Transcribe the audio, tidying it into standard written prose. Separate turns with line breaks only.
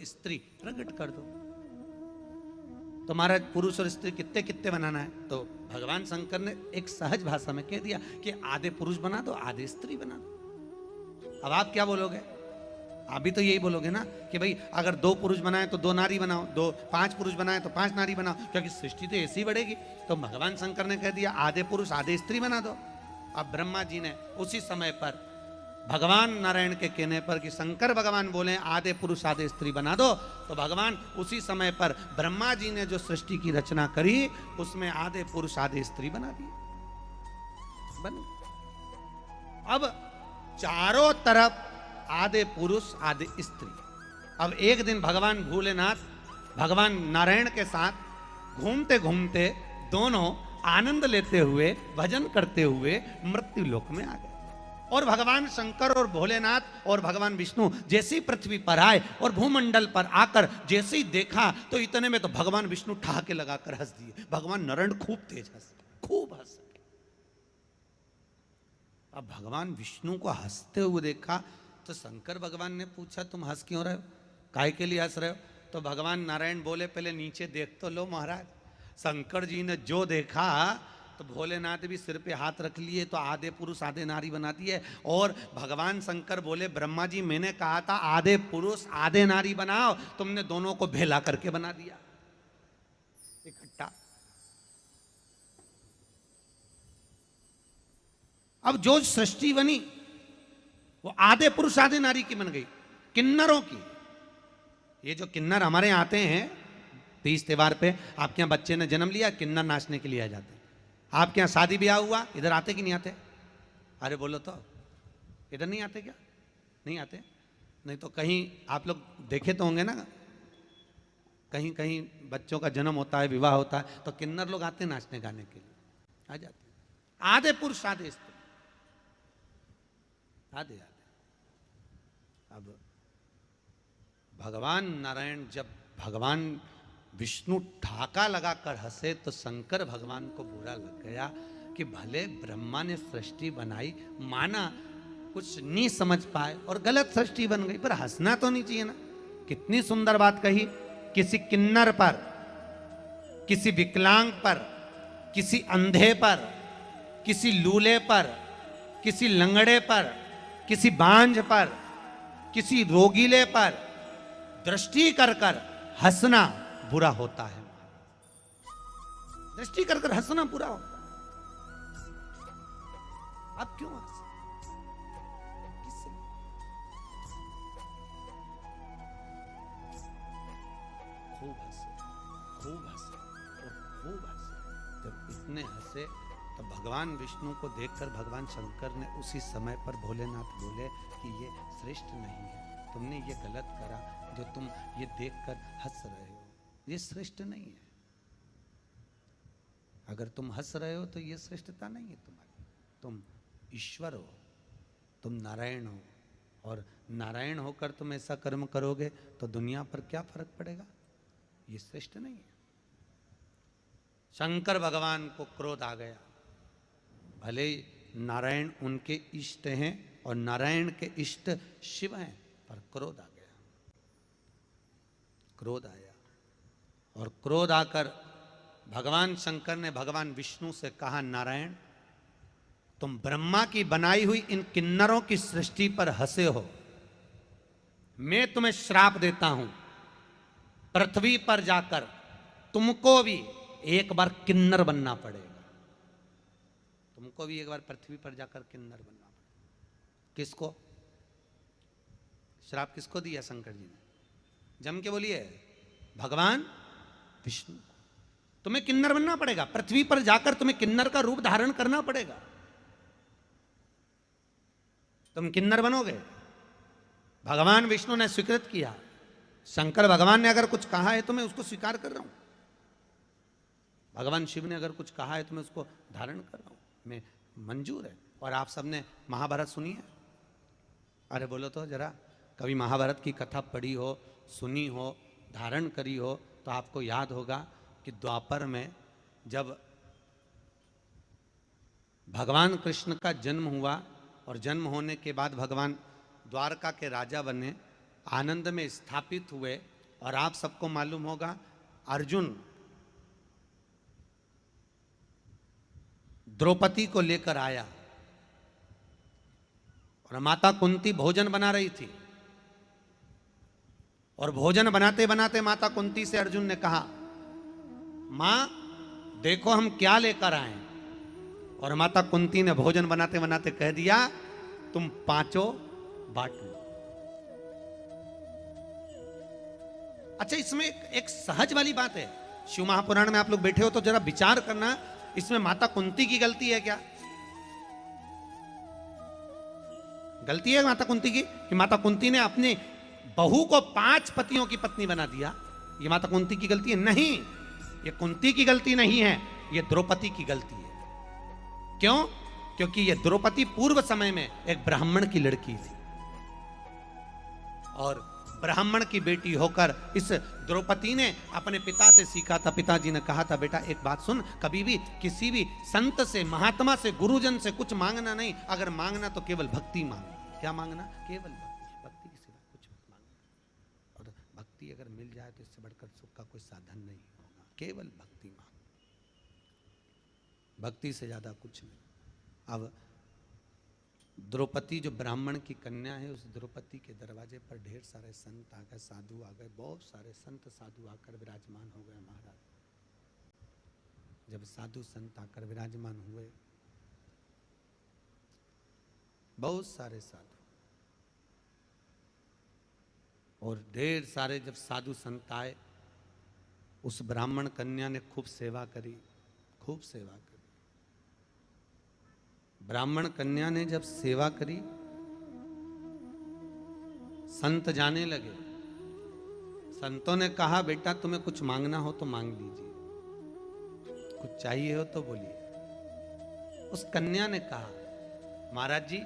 स्त्री प्रकट कर दो। तो महाराज पुरुष और स्त्री कितने कितने बनाना है? तो भगवान शंकर ने एक सहज भाषा में कह दिया कि आधे पुरुष बना दो, आधे स्त्री बना दो। अब आप क्या बोलोगे? आप भी तो यही बोलोगे ना कि भाई अगर 2 पुरुष बनाए तो 2 नारी बनाओ, 5 पुरुष बनाए तो 5 नारी बनाओ, क्योंकि सृष्टि तो ऐसी बढ़ेगी। तो भगवान शंकर ने कह दिया आधे पुरुष आधे स्त्री बना दो। अब ब्रह्मा जी ने उसी समय पर भगवान नारायण के कहने पर कि शंकर भगवान बोले आधे पुरुष आधे स्त्री बना दो, तो भगवान उसी समय पर ब्रह्मा जी ने जो सृष्टि की रचना करी उसमें आधे पुरुष आधे स्त्री बना दिए, बन। अब चारों तरफ आधे पुरुष आधे स्त्री। अब एक दिन भगवान भोलेनाथ भगवान नारायण के साथ घूमते घूमते दोनों आनंद लेते हुए भजन करते हुए मृत्यु लोक में आ गए। और भगवान शंकर और भोलेनाथ और भगवान विष्णु जैसे ही पृथ्वी पर आए और भूमंडल पर आकर जैसे ही देखा तो इतने में तो भगवान विष्णु ठहाके लगाकर हंस दिए। भगवान नारायण खूब तेज हंसे, खूब हंसे। अब भगवान विष्णु को हंसते हुए देखा तो शंकर भगवान ने पूछा तुम हंस क्यों रहे हो, काहे के लिए हंस रहे हो? तो भगवान नारायण बोले पहले नीचे देख तो लो महाराज। शंकर जी ने जो देखा तो भोलेनाथ भी सिर पे हाथ रख लिए, तो आधे पुरुष आधे नारी बना दिए। और भगवान शंकर बोले ब्रह्मा जी मैंने कहा था आधे पुरुष आधे नारी बनाओ, तुमने दोनों को भेला करके बना दिया इकट्ठा। अब जो सृष्टि बनी वो आधे पुरुष आधे नारी की बन गई, किन्नरों की। ये जो किन्नर हमारे यहाँ आते हैं 30 त्योहार पे, आपके यहाँ बच्चे ने जन्म लिया, किन्नर नाचने के लिए आ जाते हैं। आपके यहाँ शादी ब्याह हुआ, इधर आते कि नहीं आते? अरे बोलो तो, इधर नहीं आते क्या? नहीं आते? नहीं तो कहीं आप लोग देखे तो होंगे ना, कहीं कहीं बच्चों का जन्म होता है, विवाह होता है, तो किन्नर लोग आते हैं नाचने गाने के लिए, आ जाते हैं। आधे पुरुष आधे स्त्री, आधे आधे। अब भगवान नारायण जब भगवान विष्णु ठाका लगाकर हंसे तो शंकर भगवान को बुरा लग गया कि भले ब्रह्मा ने सृष्टि बनाई, माना कुछ नहीं समझ पाए और गलत सृष्टि बन गई, पर हंसना तो नहीं चाहिए ना। कितनी सुंदर बात कही, किसी किन्नर पर, किसी विकलांग पर, किसी अंधे पर, किसी लूले पर, किसी लंगड़े पर, किसी बांझ पर, किसी रोगीले पर दृष्टि कर कर हंसना बुरा होता है। दृष्टि कर कर हंसना बुरा होता है। आप क्यों हंसे? किससे? खूब हंसे, खूब हंसे और खूब हंसे। जब इतने हंसे तो भगवान विष्णु को देखकर भगवान शंकर ने उसी समय पर भोलेनाथ बोले कि ये श्रेष्ठ नहीं है, तुमने ये गलत करा जो तुम ये देखकर हंस रहे हो, ये श्रेष्ठ नहीं है। अगर तुम हंस रहे हो तो ये श्रेष्ठता नहीं है तुम्हारी। तुम ईश्वर हो, तुम नारायण हो, और नारायण होकर तुम ऐसा कर्म करोगे तो दुनिया पर क्या फर्क पड़ेगा? ये श्रेष्ठ नहीं है। शंकर भगवान को क्रोध आ गया। भले नारायण उनके इष्ट हैं और नारायण के इष्ट शिव हैं, पर क्रोध आ गया। क्रोध आया और क्रोध आकर भगवान शंकर ने भगवान विष्णु से कहा नारायण तुम ब्रह्मा की बनाई हुई इन किन्नरों की सृष्टि पर हंसे हो, मैं तुम्हें श्राप देता हूं, पृथ्वी पर जाकर तुमको भी एक बार किन्नर बनना पड़ेगा। तुमको भी एक बार पृथ्वी पर जाकर किन्नर बनना पड़ेगा। किसको श्राप किसको दिया शंकर जी ने? जम के बोलिए, भगवान विष्णु। तुम्हें किन्नर बनना पड़ेगा, पृथ्वी पर जाकर तुम्हें किन्नर का रूप धारण करना पड़ेगा। तुम किन्नर बनोगे। भगवान विष्णु ने स्वीकृत किया। शंकर भगवान ने अगर कुछ कहा है तो मैं उसको स्वीकार कर रहा हूं। भगवान शिव ने अगर कुछ कहा है तो मैं उसको धारण कर रहा हूं, मैं मंजूर है। और आप सबने महाभारत सुनी है? अरे बोलो तो जरा, कभी महाभारत की कथा पढ़ी हो, सुनी हो, धारण करी हो तो आपको याद होगा कि द्वापर में जब भगवान कृष्ण का जन्म हुआ और जन्म होने के बाद भगवान द्वारका के राजा बने, आनंद में स्थापित हुए। और आप सबको मालूम होगा अर्जुन द्रौपदी को लेकर आया और माता कुंती भोजन बना रही थी। और भोजन बनाते बनाते माता कुंती से अर्जुन ने कहा, मां देखो हम क्या लेकर आए। और माता कुंती ने भोजन बनाते बनाते कह दिया, तुम पांचों बांट लो। अच्छा, इसमें एक सहज वाली बात है। शिव महापुराण में आप लोग बैठे हो तो जरा विचार करना, इसमें माता कुंती की गलती है क्या? गलती है माता कुंती की कि माता कुंती ने अपनी बहू को 5 पतियों की पत्नी बना दिया? ये माता कुंती की गलती है? नहीं, ये कुंती की गलती नहीं है, ये द्रौपदी की गलती है। क्यों? क्योंकि ये द्रौपदी पूर्व समय में एक ब्राह्मण की लड़की थी और ब्राह्मण की बेटी होकर इस द्रौपदी ने अपने पिता से सीखा था। पिताजी ने कहा था, बेटा एक बात सुन, कभी भी किसी भी संत से, महात्मा से, गुरुजन से कुछ मांगना नहीं। अगर मांगना तो केवल भक्ति मांगना। क्या मांगना? केवल भक्ति। भक्ति के सिवा कुछ मत मांगना। और भक्ति अगर मिल जाए तो इससे बढ़कर सुख का कोई साधन नहीं होगा। केवल भक्ति मांग, भक्ति से ज्यादा कुछ नहीं। अब द्रौपदी जो ब्राह्मण की कन्या है, उस द्रौपदी के दरवाजे पर ढेर सारे संत आ गए, साधु आ गए। बहुत सारे संत साधु आकर विराजमान हो गए महाराज। जब साधु संत आकर विराजमान हुए, बहुत सारे साधु और ढेर सारे जब साधु संत आए, उस ब्राह्मण कन्या ने खूब सेवा करी, खूब सेवा करी। ब्राह्मण कन्या ने जब सेवा करी, संत जाने लगे। संतों ने कहा, बेटा तुम्हें कुछ मांगना हो तो मांग लीजिए, कुछ चाहिए हो तो बोलिए। उस कन्या ने कहा, महाराज जी